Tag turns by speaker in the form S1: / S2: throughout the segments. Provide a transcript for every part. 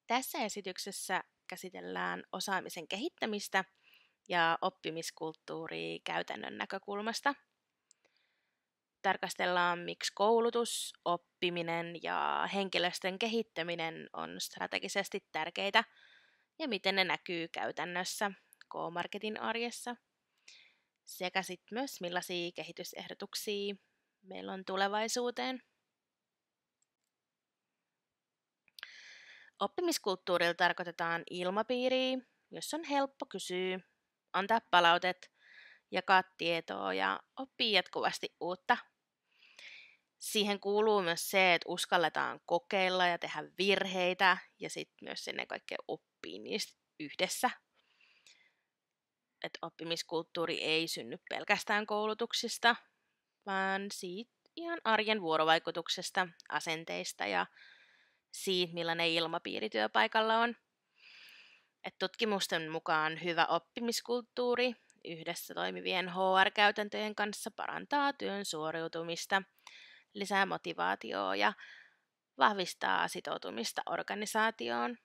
S1: Tässä esityksessä käsitellään osaamisen kehittämistä ja oppimiskulttuuria käytännön näkökulmasta. Tarkastellaan, miksi koulutus, oppiminen ja henkilöstön kehittäminen on strategisesti tärkeitä ja miten ne näkyy käytännössä K-Marketin arjessa. Sekä sitten myös millaisia kehitysehdotuksia meillä on tulevaisuuteen. Oppimiskulttuurilla tarkoitetaan ilmapiiriä, jossa on helppo kysyä, antaa palautet, jakaa tietoa ja oppia jatkuvasti uutta. Siihen kuuluu myös se, että uskalletaan kokeilla ja tehdä virheitä ja sitten myös ennen kaikkea oppia niistä yhdessä. Että oppimiskulttuuri ei synny pelkästään koulutuksista, vaan siitä ihan arjen vuorovaikutuksesta, asenteista ja siitä, millainen ilmapiiri työpaikalla on. Et tutkimusten mukaan hyvä oppimiskulttuuri yhdessä toimivien HR-käytäntöjen kanssa parantaa työn suoriutumista, lisää motivaatiota ja vahvistaa sitoutumista organisaatioon.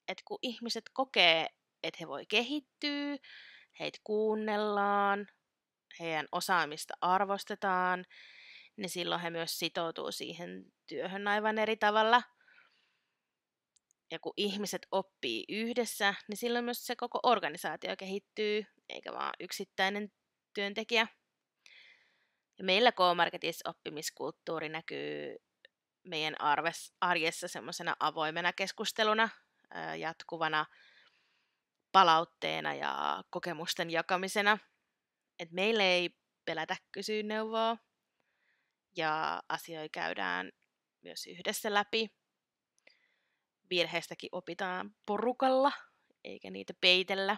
S1: Et kun ihmiset kokee, että he voi kehittyä, heitä kuunnellaan, heidän osaamista arvostetaan, niin silloin he myös sitoutuu siihen työhön aivan eri tavalla. Ja kun ihmiset oppii yhdessä, niin silloin myös se koko organisaatio kehittyy, eikä vaan yksittäinen työntekijä. Ja meillä K-Marketissa oppimiskulttuuri näkyy meidän arjessa semmoisena avoimena keskusteluna, jatkuvana palautteena ja kokemusten jakamisena. Et meillä ei pelätä kysyä neuvoa ja asioita käydään myös yhdessä läpi. Virheistäkin opitaan porukalla, eikä niitä peitellä.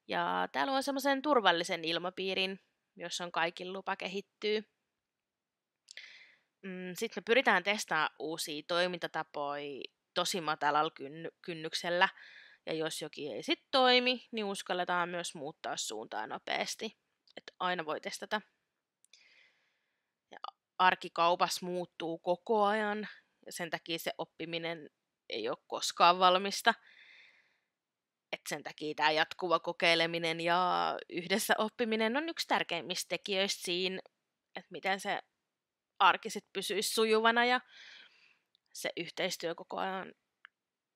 S1: Ja täällä on semmoisen turvallisen ilmapiirin, jossa on kaikin lupa kehittyä. Sitten me pyritään testaamaan uusia toimintatapoja tosi matalalla kynnyksellä. Ja jos jokin ei sitten toimi, niin uskalletaan myös muuttaa suuntaa nopeasti. Että aina voi testata. Ja arkikaupassa muuttuu koko ajan. Ja sen takia se oppiminen ei ole koskaan valmista. Et sen takia tämä jatkuva kokeileminen ja yhdessä oppiminen on yksi tärkeimmistä tekijöistä siinä, että miten se arki sit pysyisi sujuvana ja se yhteistyö koko ajan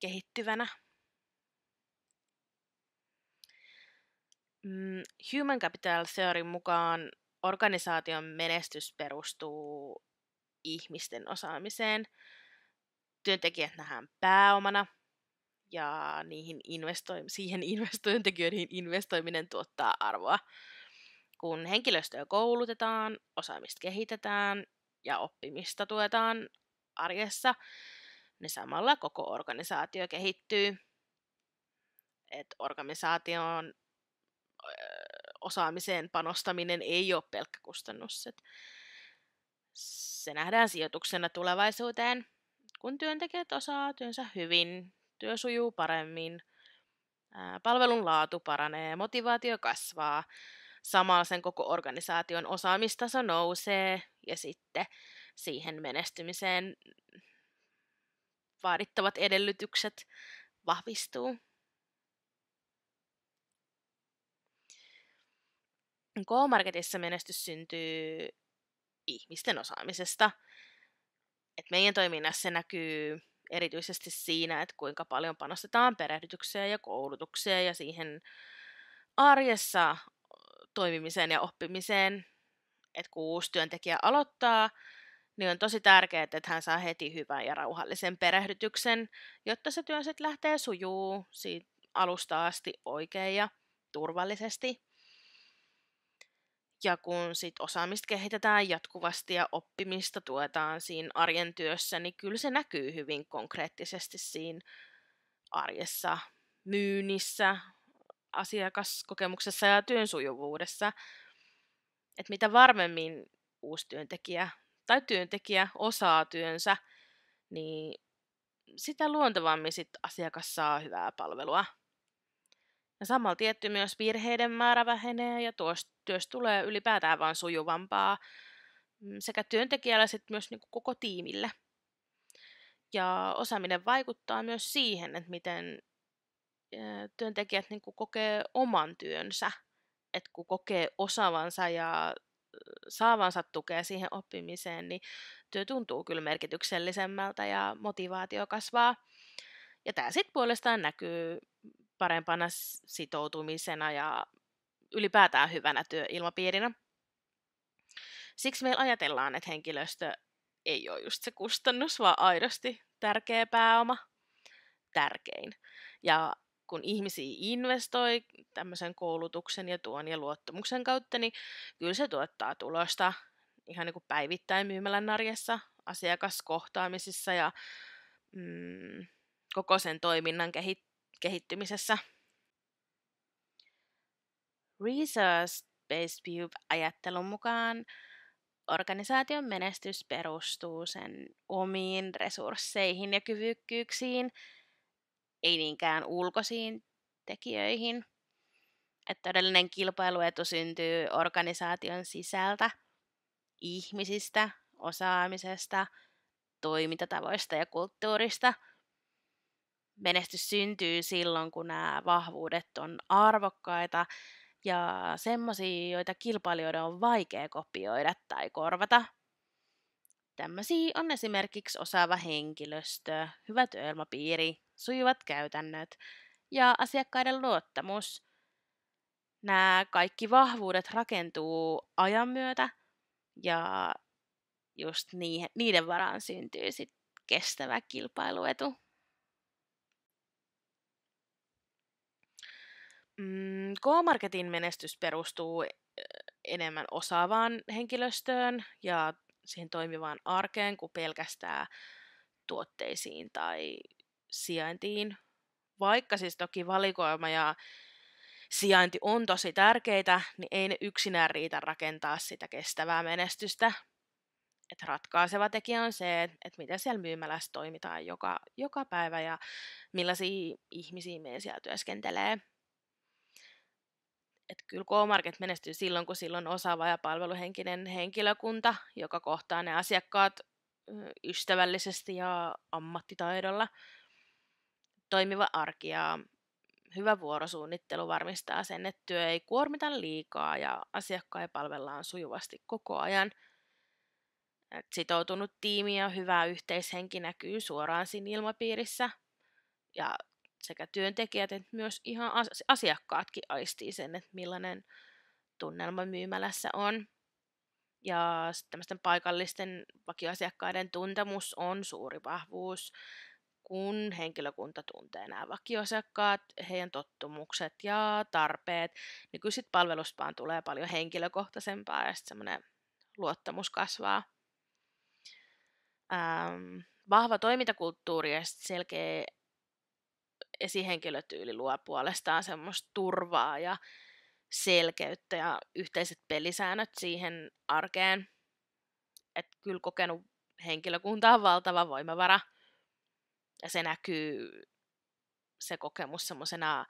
S1: kehittyvänä. Human Capital Theoryn mukaan organisaation menestys perustuu ihmisten osaamiseen. Työntekijät nähdään pääomana ja siihen työntekijöihin investoiminen tuottaa arvoa. Kun henkilöstöä koulutetaan, osaamista kehitetään ja oppimista tuetaan arjessa, niin samalla koko organisaatio kehittyy. Et organisaation osaamiseen panostaminen ei ole pelkkä kustannus. Se nähdään sijoituksena tulevaisuuteen. Kun työntekijät osaa työnsä hyvin, työ sujuu paremmin, palvelun laatu paranee, motivaatio kasvaa, samalla sen koko organisaation osaamistaso nousee ja sitten siihen menestymiseen vaadittavat edellytykset vahvistuu. K-Marketissa menestys syntyy ihmisten osaamisesta. Et meidän toiminnassa se näkyy erityisesti siinä, että kuinka paljon panostetaan perehdytykseen ja koulutukseen ja siihen arjessa toimimiseen ja oppimiseen. Et kun uusi työntekijä aloittaa, niin on tosi tärkeää, että hän saa heti hyvän ja rauhallisen perehdytyksen, jotta se työ sitten lähtee sujuu siitä alusta asti oikein ja turvallisesti. Ja kun sit osaamista kehitetään jatkuvasti ja oppimista tuetaan siinä arjen työssä, niin kyllä se näkyy hyvin konkreettisesti siinä arjessa, myynnissä, asiakaskokemuksessa ja työn sujuvuudessa. Et mitä varmemmin uusi työntekijä tai työntekijä osaa työnsä, niin sitä luontevammin sit asiakas saa hyvää palvelua. Ja samalla tietty myös virheiden määrä vähenee ja työstä tulee ylipäätään vaan sujuvampaa sekä työntekijälle että myös niin kuin koko tiimille. Ja osaaminen vaikuttaa myös siihen, että miten työntekijät niin kuin kokee oman työnsä, että kun kokee osaavansa ja saavansa tukea siihen oppimiseen, niin työ tuntuu kyllä merkityksellisemmältä ja motivaatio kasvaa. Ja tämä sitten puolestaan näkyy parempana sitoutumisena ja ylipäätään hyvänä työilmapiirinä. Siksi meillä ajatellaan, että henkilöstö ei ole just se kustannus, vaan aidosti tärkeä pääoma, tärkein. Ja kun ihmisiä investoi tämmöisen koulutuksen ja tuon ja luottamuksen kautta, niin kyllä se tuottaa tulosta ihan niin kuin päivittäin myymälän arjessa, asiakaskohtaamisissa ja koko sen toiminnan kehittymisessä. Research-based view-ajattelun mukaan organisaation menestys perustuu sen omiin resursseihin ja kyvykkyyksiin, ei niinkään ulkoisiin tekijöihin. Että todellinen kilpailuetu syntyy organisaation sisältä, ihmisistä, osaamisesta, toimintatavoista ja kulttuurista. Menestys syntyy silloin, kun nämä vahvuudet on arvokkaita ja semmoisia, joita kilpailijoiden on vaikea kopioida tai korvata. Tämmöisiä on esimerkiksi osaava henkilöstö, hyvä työilmapiiri, sujuvat käytännöt ja asiakkaiden luottamus. Nämä kaikki vahvuudet rakentuu ajan myötä ja just niiden varaan syntyy sit kestävä kilpailuetu. K-Marketin menestys perustuu enemmän osaavaan henkilöstöön ja siihen toimivaan arkeen kuin pelkästään tuotteisiin tai sijaintiin. Vaikka siis toki valikoima ja sijainti on tosi tärkeitä, niin ei ne yksinään riitä rakentaa sitä kestävää menestystä. Et ratkaiseva tekijä on se, että miten siellä myymälässä toimitaan joka päivä ja millaisia ihmisiä meillä siellä työskentelee. Et kyllä K-Market menestyy silloin, kun silloin on osaava ja palveluhenkinen henkilökunta, joka kohtaa ne asiakkaat ystävällisesti ja ammattitaidolla. Toimiva arki ja hyvä vuorosuunnittelu varmistaa sen, että työ ei kuormita liikaa ja asiakkaita palvellaan sujuvasti koko ajan. Et sitoutunut tiimi ja hyvä yhteishenki näkyy suoraan siinä ilmapiirissä ja sekä työntekijät että myös ihan asiakkaatkin aistii sen, että millainen tunnelma myymälässä on. Ja tämmöisten paikallisten vakioasiakkaiden tuntemus on suuri vahvuus, kun henkilökunta tuntee nämä vakioasiakkaat, heidän tottumukset ja tarpeet, niin kyllä sitten palvelusta vaan tulee paljon henkilökohtaisempaa ja sitten semmoinen luottamus kasvaa. Vahva toimintakulttuuri ja selkeä esihenkilötyyli luo puolestaan semmoista turvaa ja selkeyttä ja yhteiset pelisäännöt siihen arkeen. Että kyllä kokenut henkilökunta on valtava voimavara ja se näkyy se kokemus semmoisena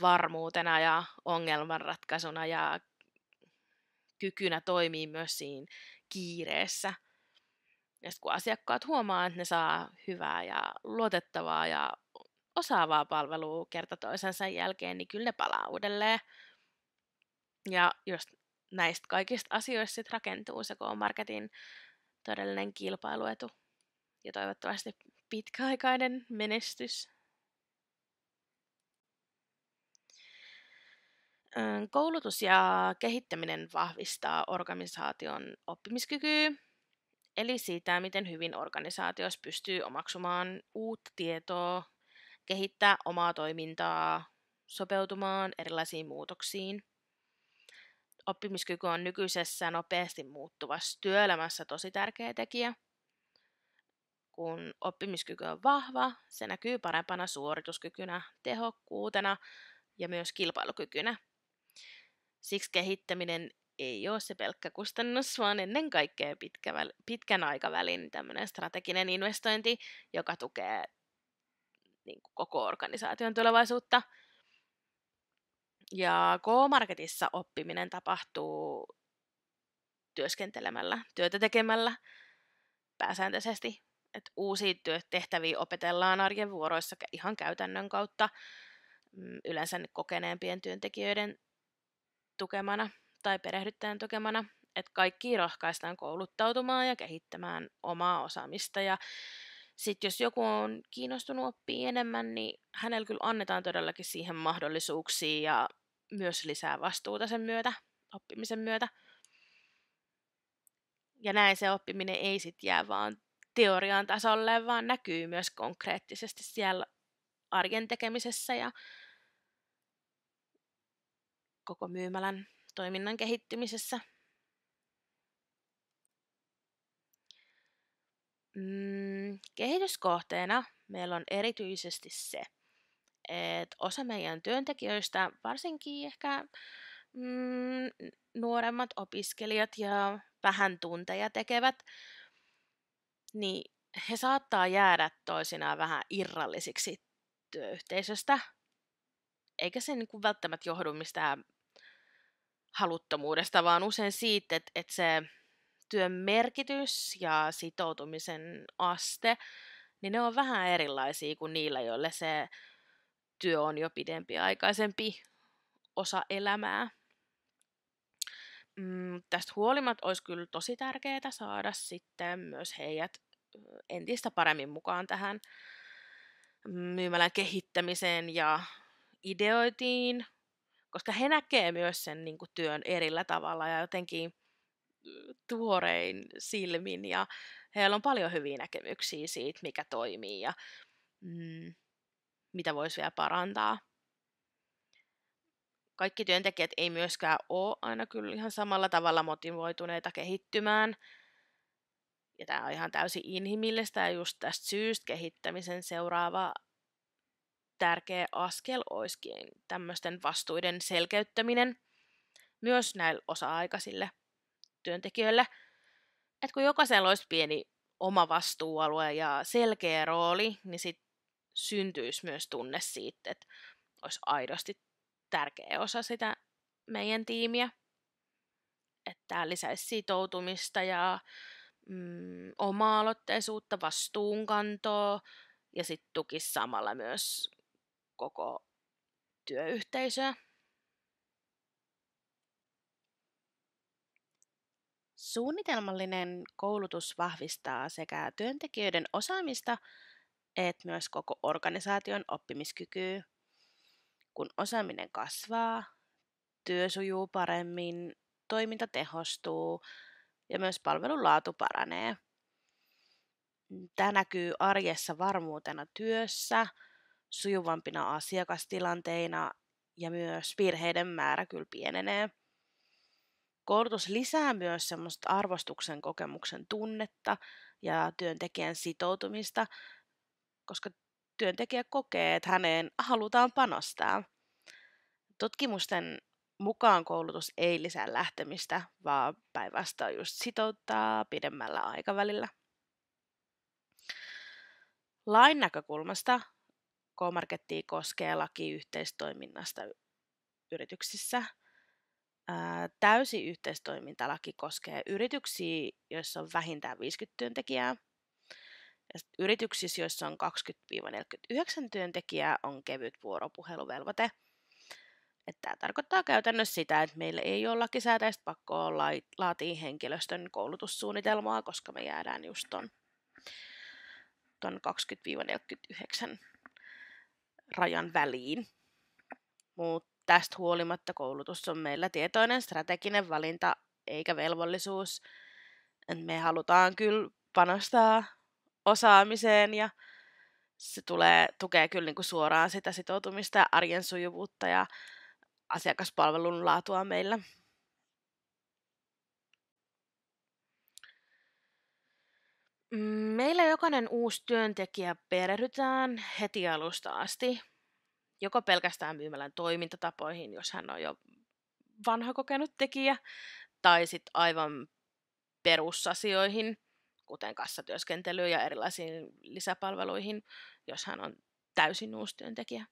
S1: varmuutena ja ongelmanratkaisuna ja kykynä toimii myös siinä kiireessä. Ja kun asiakkaat huomaa, että ne saa hyvää ja luotettavaa ja osaavaa palvelua kerta toisensa jälkeen, niin kyllä ne palaa uudelleen. Ja just näistä kaikista asioista sit rakentuu se K-Marketin todellinen kilpailuetu ja toivottavasti pitkäaikainen menestys. Koulutus ja kehittäminen vahvistaa organisaation oppimiskykyä, eli sitä, miten hyvin organisaatiossa pystyy omaksumaan uutta tietoa, kehittää omaa toimintaa, sopeutumaan erilaisiin muutoksiin. Oppimiskyky on nykyisessä nopeasti muuttuvassa työelämässä tosi tärkeä tekijä. Kun oppimiskyky on vahva, se näkyy parempana suorituskykynä, tehokkuutena ja myös kilpailukykynä. Siksi kehittäminen ei ole se pelkkä kustannus, vaan ennen kaikkea pitkän aikavälin tämmöinen strateginen investointi, joka tukee niin kuin koko organisaation tulevaisuutta. Ja K-Marketissa oppiminen tapahtuu työskentelemällä, työtä tekemällä pääsääntöisesti. että uusia työtehtäviä opetellaan arjen vuoroissa ihan käytännön kautta, yleensä kokeneempien työntekijöiden tukemana tai perehdyttäjän tukemana, että kaikki rohkaistaan kouluttautumaan ja kehittämään omaa osaamista. Ja sitten jos joku on kiinnostunut oppia enemmän, niin hänellä kyllä annetaan todellakin siihen mahdollisuuksia ja myös lisää vastuuta sen myötä, oppimisen myötä. Ja näin se oppiminen ei sitten jää vaan teorian tasolle, vaan näkyy myös konkreettisesti siellä arjen tekemisessä ja koko myymälän toiminnan kehittymisessä. Kehityskohteena meillä on erityisesti se, että osa meidän työntekijöistä, varsinkin ehkä nuoremmat opiskelijat ja vähän tunteja tekevät, niin he saattaa jäädä toisinaan vähän irrallisiksi työyhteisöstä, eikä se niin kuin välttämättä johdu mistään haluttomuudesta, vaan usein siitä, että se työn merkitys ja sitoutumisen aste, niin ne on vähän erilaisia kuin niillä, joille se työ on jo aikaisempi osa elämää. Tästä huolimatta olisi kyllä tosi tärkeää saada sitten myös heidät entistä paremmin mukaan tähän myymälän kehittämiseen ja ideoitiin, koska he näkee myös sen niin kuin työn erillä tavalla ja jotenkin tuorein silmin ja heillä on paljon hyviä näkemyksiä siitä, mikä toimii ja mitä voisi vielä parantaa. Kaikki työntekijät ei myöskään ole aina kyllä ihan samalla tavalla motivoituneita kehittymään. Ja tämä on ihan täysin inhimillistä ja just tästä syystä kehittämisen seuraava tärkeä askel olisikin tämmöisten vastuiden selkeyttäminen myös näille osa-aikaisille työntekijöille. Että kun jokaisella olisi pieni oma vastuualue ja selkeä rooli, niin sitten syntyisi myös tunne siitä, että olisi aidosti tärkeä osa sitä meidän tiimiä. Että tämä lisäisi sitoutumista ja oma-aloitteisuutta, vastuunkantoa ja sitten tukisi samalla myös koko työyhteisöä.
S2: Suunnitelmallinen koulutus vahvistaa sekä työntekijöiden osaamista että myös koko organisaation oppimiskykyä. Kun osaaminen kasvaa, työ sujuu paremmin, toiminta tehostuu ja myös palvelun laatu paranee. Tämä näkyy arjessa varmuutena työssä, sujuvampina asiakastilanteina ja myös virheiden määrä kyllä pienenee. Koulutus lisää myös semmoista arvostuksen kokemuksen tunnetta ja työntekijän sitoutumista, koska työntekijä kokee, että häneen halutaan panostaa. Tutkimusten mukaan koulutus ei lisää lähtemistä, vaan päinvastoin just sitouttaa pidemmällä aikavälillä. Lain näkökulmasta K-Markettia koskee laki yhteistoiminnasta yrityksissä. Täysi yhteistoimintalaki koskee yrityksiä, joissa on vähintään 50 työntekijää. Ja yrityksissä, joissa on 20-49 työntekijää, on kevyt vuoropuheluvelvoite. Tämä tarkoittaa käytännössä sitä, että meillä ei ole lakisääteistä pakkoa laatia henkilöstön koulutussuunnitelmaa, koska me jäädään just ton 20-49 rajan väliin. Mutta tästä huolimatta koulutus on meillä tietoinen strateginen valinta eikä velvollisuus. Me halutaan kyllä panostaa osaamiseen ja se tukee kyllä niinku suoraan sitä sitoutumista ja arjen sujuvuutta ja asiakaspalvelun laatua meillä.
S1: Meillä jokainen uusi työntekijä perehdytään heti alusta asti, joko pelkästään myymälän toimintatapoihin, jos hän on jo vanha kokenut tekijä, tai sitten aivan perusasioihin, kuten kassatyöskentelyyn ja erilaisiin lisäpalveluihin, jos hän on täysin uusi työntekijä.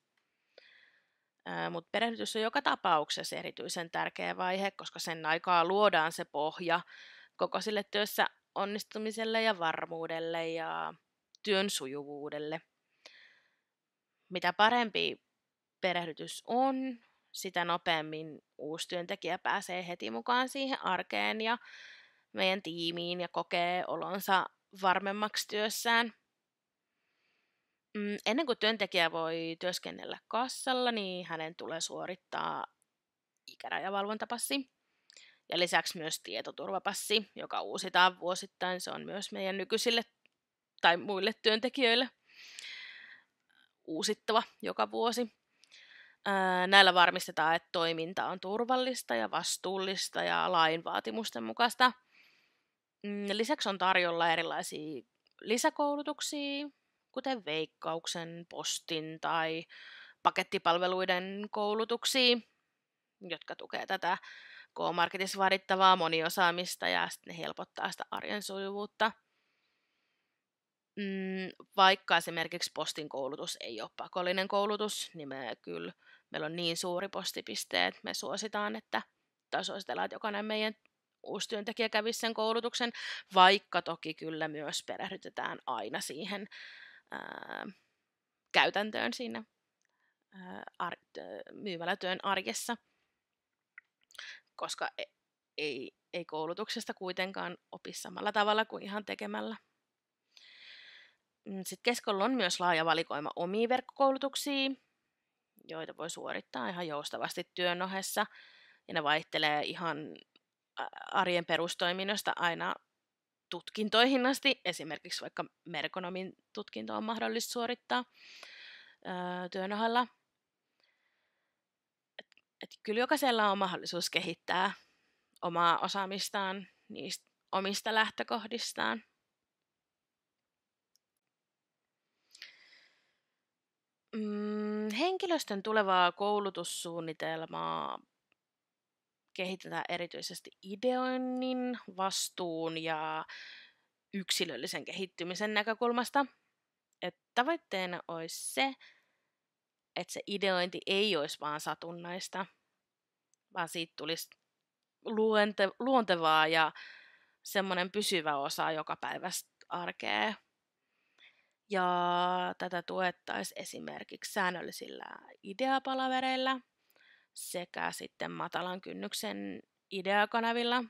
S1: Mutta perehdytys on joka tapauksessa erityisen tärkeä vaihe, koska sen aikaa luodaan se pohja koko sille työssä onnistumiselle ja varmuudelle. Ja työn sujuvuudelle. Mitä parempi perehdytys on, sitä nopeammin uusi työntekijä pääsee heti mukaan siihen arkeen ja meidän tiimiin ja kokee olonsa varmemmaksi työssään. Ennen kuin työntekijä voi työskennellä kassalla, niin hänen tulee suorittaa ikärajavalvontapassi ja lisäksi myös tietoturvapassi, joka uusitaan vuosittain. Se on myös meidän nykyisille tai muille työntekijöille uusittava joka vuosi. Näillä varmistetaan, että toiminta on turvallista ja vastuullista ja lain vaatimusten mukaista. Lisäksi on tarjolla erilaisia lisäkoulutuksia, kuten Veikkauksen, Postin tai pakettipalveluiden koulutuksia, jotka tukee tätä K-Marketissa vaadittavaa moniosaamista ja sitten ne helpottaa sitä arjen sujuvuutta. Vaikka esimerkiksi Postin koulutus ei ole pakollinen koulutus, niin meillä on niin suuri postipiste, että me suositellaan, että jokainen meidän uusi työntekijä kävisi sen koulutuksen, vaikka toki kyllä myös perehdytetään aina siihen käytäntöön siinä myymälätyön arjessa, koska ei koulutuksesta kuitenkaan opi samalla tavalla kuin ihan tekemällä. Sitten Keskolla on myös laaja valikoima omia verkkokoulutuksia, joita voi suorittaa ihan joustavasti työn ohessa. Ja ne vaihtelee ihan arjen perustoiminnasta aina tutkintoihin asti. Esimerkiksi vaikka merkonomin tutkinto on mahdollista suorittaa työn ohella. Et kyllä jokaisella on mahdollisuus kehittää omaa osaamistaan niistä omista lähtökohdistaan. Henkilöstön tulevaa koulutussuunnitelmaa kehitetään erityisesti ideoinnin, vastuun ja yksilöllisen kehittymisen näkökulmasta. Et tavoitteena olisi se, että se ideointi ei olisi vaan satunnaista, vaan siitä tulisi luontevaa ja semmoinen pysyvä osa joka päivästä arkea. Ja tätä tuettaisiin esimerkiksi säännöllisillä ideapalavereilla sekä sitten matalan kynnyksen ideakanavilla,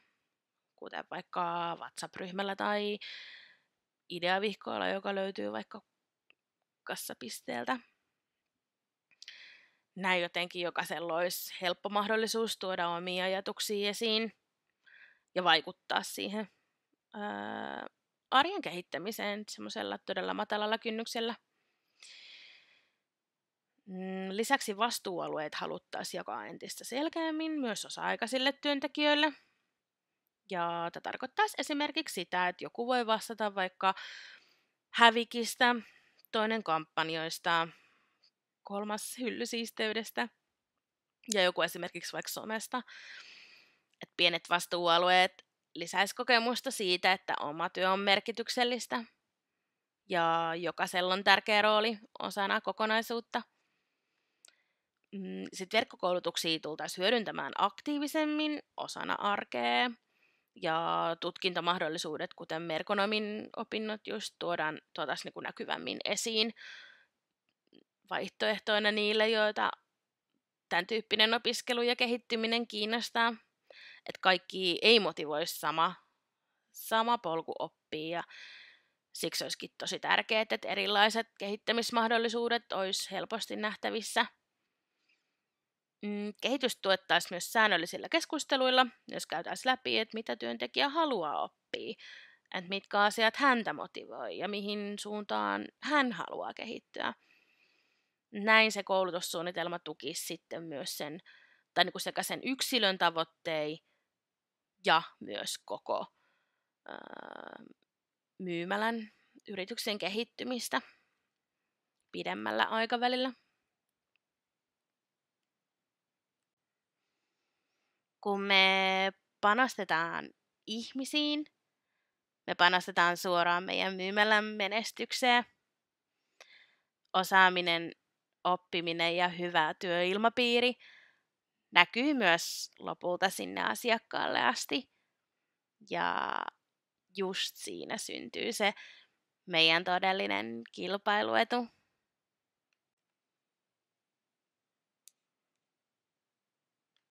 S1: kuten vaikka WhatsApp-ryhmällä tai ideavihkoilla, joka löytyy vaikka kassapisteeltä. Näin jotenkin jokaisella olisi helppo mahdollisuus tuoda omia ajatuksia esiin ja vaikuttaa siihen arjen kehittämiseen semmoisella todella matalalla kynnyksellä. Lisäksi vastuualueet haluttaisiin jakaa entistä selkeämmin myös osa-aikaisille työntekijöille. Ja tämä tarkoittaisi esimerkiksi sitä, että joku voi vastata vaikka hävikistä, toinen kampanjoista, kolmas hyllysiisteydestä ja joku esimerkiksi vaikka somesta. Et pienet vastuualueet lisäisi kokemusta siitä, että oma työ on merkityksellistä ja jokaisella on tärkeä rooli osana kokonaisuutta. Sitten verkkokoulutuksia tultaisiin hyödyntämään aktiivisemmin osana arkea ja tutkintomahdollisuudet, kuten merkonomin opinnot, just tuotaisiin niin näkyvämmin esiin vaihtoehtoina niille, joita tämän tyyppinen opiskelu ja kehittyminen kiinnostaa. Että kaikki ei motivoisi sama polku oppia ja siksi olisikin tosi tärkeää, että erilaiset kehittämismahdollisuudet olisi helposti nähtävissä. Kehitys tuettaisiin myös säännöllisillä keskusteluilla, jos käytäisiin läpi, että mitä työntekijä haluaa oppia, että mitkä asiat häntä motivoi ja mihin suuntaan hän haluaa kehittyä. Näin se koulutussuunnitelma tukisi sitten myös sekä sen yksilön tavoitteita ja myös koko myymälän yrityksen kehittymistä pidemmällä aikavälillä. Kun me panostetaan ihmisiin, me panostetaan suoraan meidän myymälän menestykseen. Osaaminen, oppiminen ja hyvä työilmapiiri näkyy myös lopulta sinne asiakkaalle asti. Ja just siinä syntyy se
S2: meidän todellinen kilpailuetu.